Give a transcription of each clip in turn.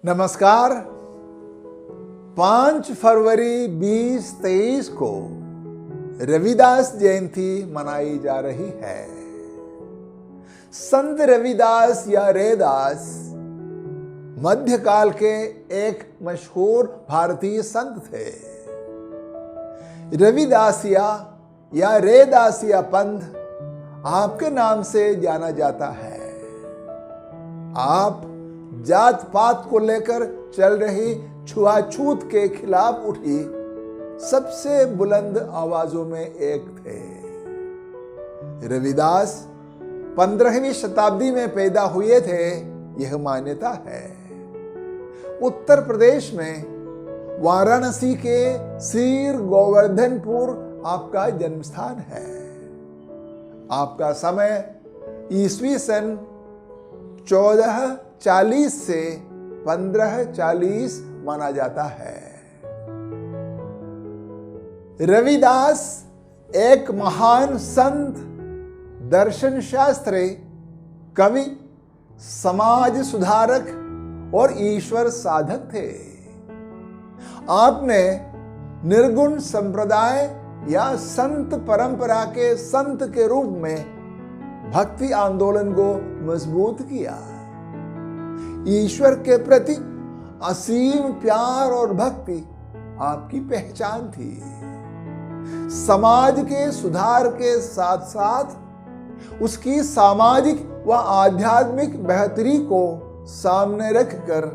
नमस्कार। 5 फरवरी 2023 को रविदास जयंती मनाई जा रही है। संत रविदास या रैदास मध्यकाल के एक मशहूर भारतीय संत थे। रविदासिया या रैदासिया पंथ आपके नाम से जाना जाता है। आप जात पात को लेकर चल रही छुआछूत के खिलाफ उठी सबसे बुलंद आवाजों में एक थे। रविदास 15वीं शताब्दी में पैदा हुए थे, यह मान्यता है। उत्तर प्रदेश में वाराणसी के सीर गोवर्धनपुर आपका जन्म स्थान है। आपका समय ईस्वी सन 1440 से 1540 माना जाता है। रविदास एक महान संत, दर्शन शास्त्री, कवि, समाज सुधारक और ईश्वर साधक थे। आपने निर्गुण संप्रदाय या संत परंपरा के संत के रूप में भक्ति आंदोलन को मजबूत किया। ईश्वर के प्रति असीम प्यार और भक्ति आपकी पहचान थी। समाज के सुधार के साथ साथ उसकी सामाजिक व आध्यात्मिक बेहतरी को सामने रखकर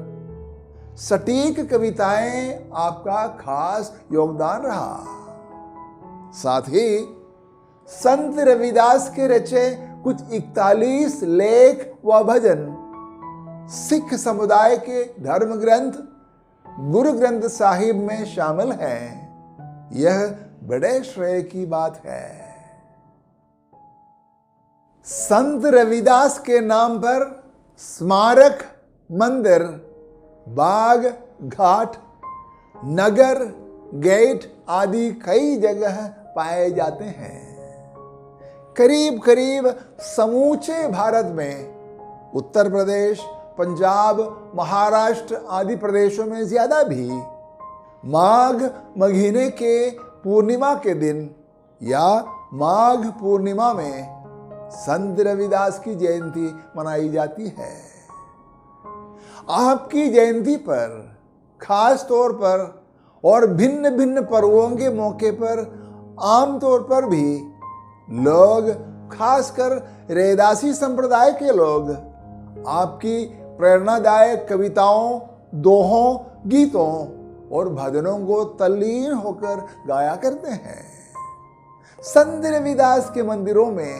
सटीक कविताएं आपका खास योगदान रहा। साथ ही संत रविदास के रचे कुछ 41 लेख व भजन सिख समुदाय के धर्म ग्रंथ गुरु ग्रंथ साहिब में शामिल हैं। यह बड़े श्रेय की बात है। संत रविदास के नाम पर स्मारक, मंदिर, बाग, घाट, नगर, गेट आदि कई जगह पाए जाते हैं। करीब करीब समूचे भारत में उत्तर प्रदेश, पंजाब, महाराष्ट्र आदि प्रदेशों में ज्यादा भी माघ महीने के पूर्णिमा के दिन या माघ पूर्णिमा में संत रविदास की जयंती मनाई जाती है। आपकी जयंती पर खास तौर पर और भिन्न भिन्न पर्वों के मौके पर आमतौर पर भी लोग, खासकर रैदासी संप्रदाय के लोग, आपकी प्रेरणादायक कविताओं, दोहों, गीतों और भजनों को तल्लीन होकर गाया करते हैं। संत रविदास के मंदिरों में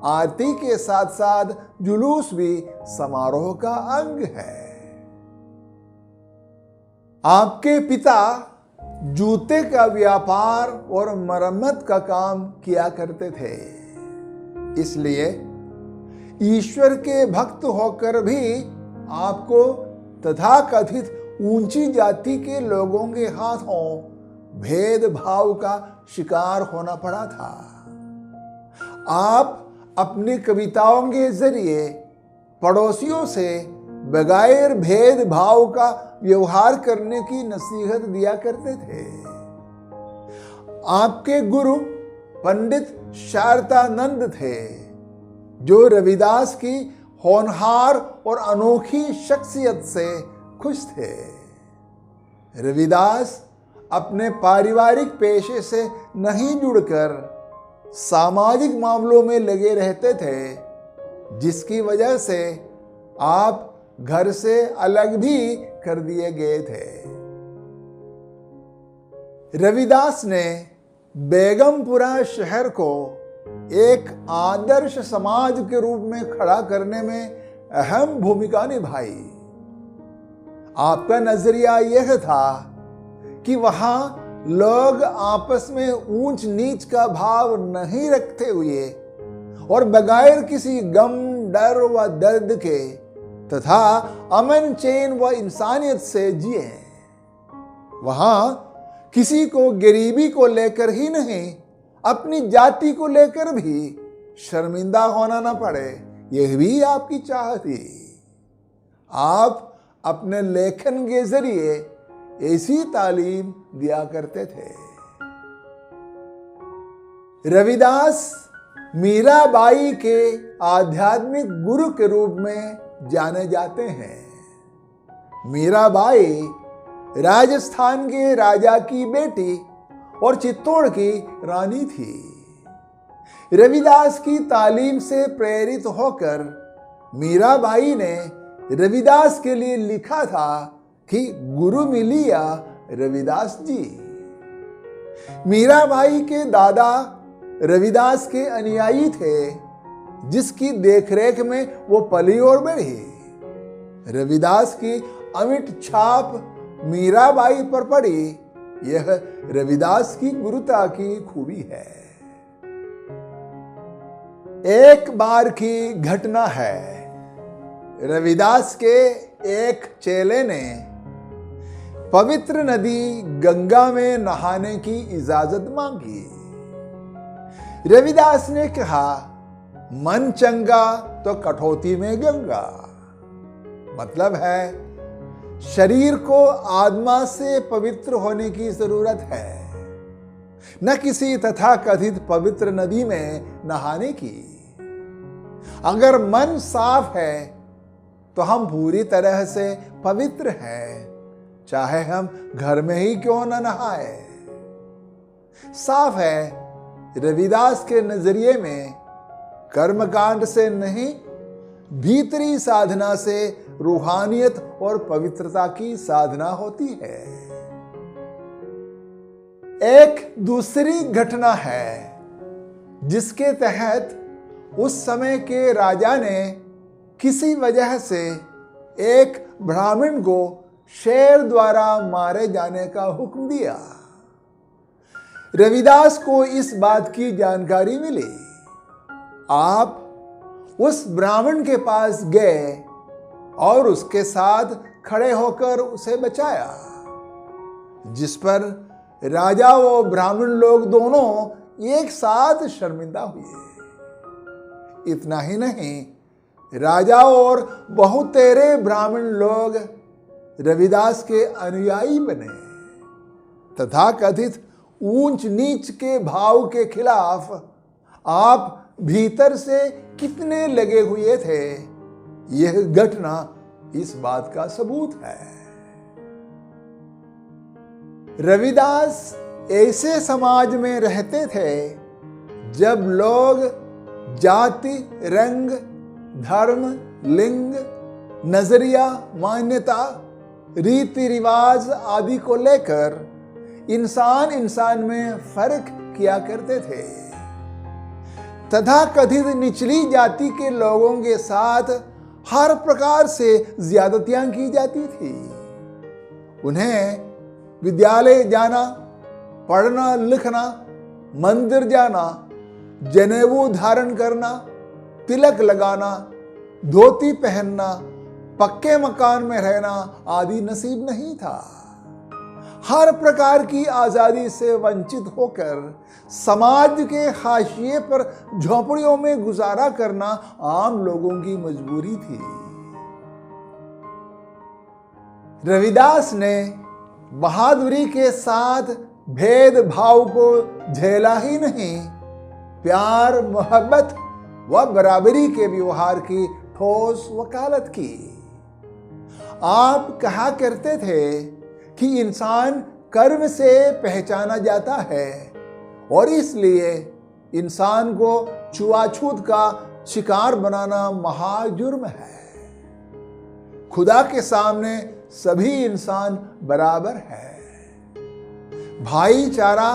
आरती के साथ साथ जुलूस भी समारोह का अंग है। आपके पिता जूते का व्यापार और मरम्मत का काम किया करते थे, इसलिए ईश्वर के भक्त होकर भी आपको तथाकथित ऊंची जाति के लोगों के हाथों भेदभाव का शिकार होना पड़ा था। आप अपनी कविताओं के जरिए पड़ोसियों से बगैर भेदभाव का व्यवहार करने की नसीहत दिया करते थे। आपके गुरु पंडित शारदानंद थे, जो रविदास की होनहार और अनोखी शख्सियत से खुश थे। रविदास अपने पारिवारिक पेशे से नहीं जुड़कर सामाजिक मामलों में लगे रहते थे, जिसकी वजह से आप घर से अलग भी कर दिए गए थे। रविदास ने बेगमपुरा शहर को एक आदर्श समाज के रूप में खड़ा करने में अहम भूमिका निभाई। आपका नजरिया यह था कि वहां लोग आपस में ऊंच नीच का भाव नहीं रखते हुए और बगैर किसी गम, डर व दर्द के तथा अमन, चैन व इंसानियत से जिए। वहां किसी को गरीबी को लेकर ही नहीं, अपनी जाति को लेकर भी शर्मिंदा होना न पड़े, यह भी आपकी चाह थी। आप अपने लेखन के जरिए ऐसी तालीम दिया करते थे। रविदास मीराबाई के आध्यात्मिक गुरु के रूप में जाने जाते हैं। मीराबाई राजस्थान के राजा की बेटी और चित्तौड़ की रानी थी। रविदास की तालीम से प्रेरित होकर मीराबाई ने रविदास के लिए लिखा था कि गुरु मिलिया रविदास जी। मीराबाई के दादा रविदास के अनुयायी थे, जिसकी देखरेख में वो पली और बढ़ी। रविदास की अमिट छाप मीराबाई पर पड़ी, यह रविदास की गुरुता की खूबी है। एक बार की घटना है, रविदास के एक चेले ने पवित्र नदी गंगा में नहाने की इजाजत मांगी। रविदास ने कहा, मन चंगा तो कठौती में गंगा। मतलब है शरीर को आत्मा से पवित्र होने की जरूरत है, न किसी तथाकथित पवित्र नदी में नहाने की। अगर मन साफ है तो हम पूरी तरह से पवित्र हैं, चाहे हम घर में ही क्यों न नहाए। साफ है, रविदास के नजरिए में कर्मकांड से नहीं, भीतरी साधना से रूहानियत और पवित्रता की साधना होती है। एक दूसरी घटना है जिसके तहत उस समय के राजा ने किसी वजह से एक ब्राह्मण को शेर द्वारा मारे जाने का हुक्म दिया। रविदास को इस बात की जानकारी मिली। आप उस ब्राह्मण के पास गए और उसके साथ खड़े होकर उसे बचाया, जिस पर राजा व ब्राह्मण लोग दोनों एक साथ शर्मिंदा हुए। इतना ही नहीं, राजा और बहुतेरे ब्राह्मण लोग रविदास के अनुयायी बने तथा कथित ऊंच नीच के भाव के खिलाफ आप भीतर से कितने लगे हुए थे, यह घटना इस बात का सबूत है। रविदास ऐसे समाज में रहते थे जब लोग जाति, रंग, धर्म, लिंग, नजरिया, मान्यता, रीति रिवाज आदि को लेकर इंसान में फर्क किया करते थे तथा कथित निचली जाति के लोगों के साथ हर प्रकार से ज्यादतियां की जाती थी। उन्हें विद्यालय जाना, पढ़ना लिखना, मंदिर जाना, जनेऊ धारण करना, तिलक लगाना, धोती पहनना, पक्के मकान में रहना आदि नसीब नहीं था। हर प्रकार की आजादी से वंचित होकर समाज के हाशिए पर झोपड़ियों में गुजारा करना आम लोगों की मजबूरी थी। रविदास ने बहादुरी के साथ भेदभाव को झेला ही नहीं, प्यार, मोहब्बत व बराबरी के व्यवहार की ठोस वकालत की। आप कहा करते थे कि इंसान कर्म से पहचाना जाता है और इसलिए इंसान को छुआछूत का शिकार बनाना महाजुर्म है। खुदा के सामने सभी इंसान बराबर है। भाईचारा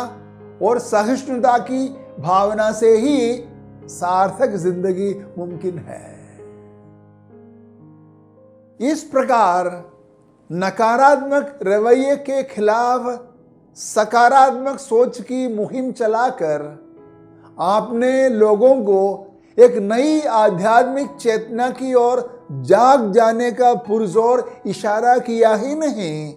और सहिष्णुता की भावना से ही सार्थक जिंदगी मुमकिन है। इस प्रकार नकारात्मक रवैये के खिलाफ सकारात्मक सोच की मुहिम चलाकर आपने लोगों को एक नई आध्यात्मिक चेतना की ओर जाग जाने का पुरजोर इशारा किया ही नहीं,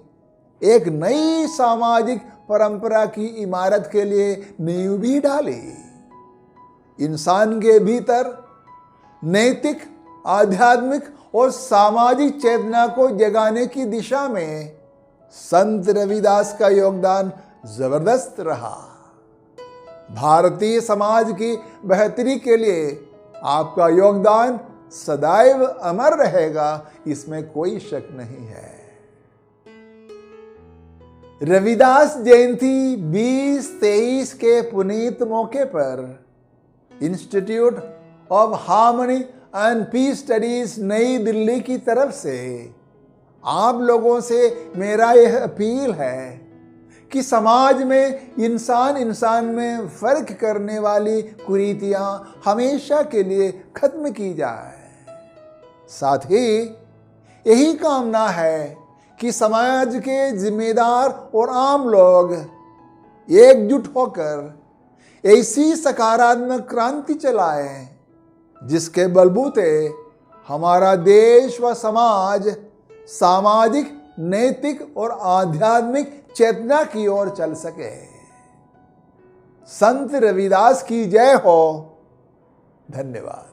एक नई सामाजिक परंपरा की इमारत के लिए नींव भी डाली। इंसान के भीतर नैतिक, आध्यात्मिक और सामाजिक चेतना को जगाने की दिशा में संत रविदास का योगदान जबरदस्त रहा। भारतीय समाज की बेहतरी के लिए आपका योगदान सदैव अमर रहेगा, इसमें कोई शक नहीं है। रविदास जयंती 2023 के पुनीत मौके पर Institute of Harmony and Peace Studies New Delhi की तरफ से आप लोगों से मेरा यह अपील है कि समाज में इंसान में फर्क करने वाली कुरीतियां हमेशा के लिए खत्म की जाए। साथ ही यही कामना है कि समाज के जिम्मेदार और आम लोग एकजुट होकर ऐसी सकारात्मक क्रांति चलाएं जिसके बलबूते हमारा देश व समाज सामाजिक, नैतिक और आध्यात्मिक चेतना की ओर चल सके। संत रविदास की जय हो। धन्यवाद।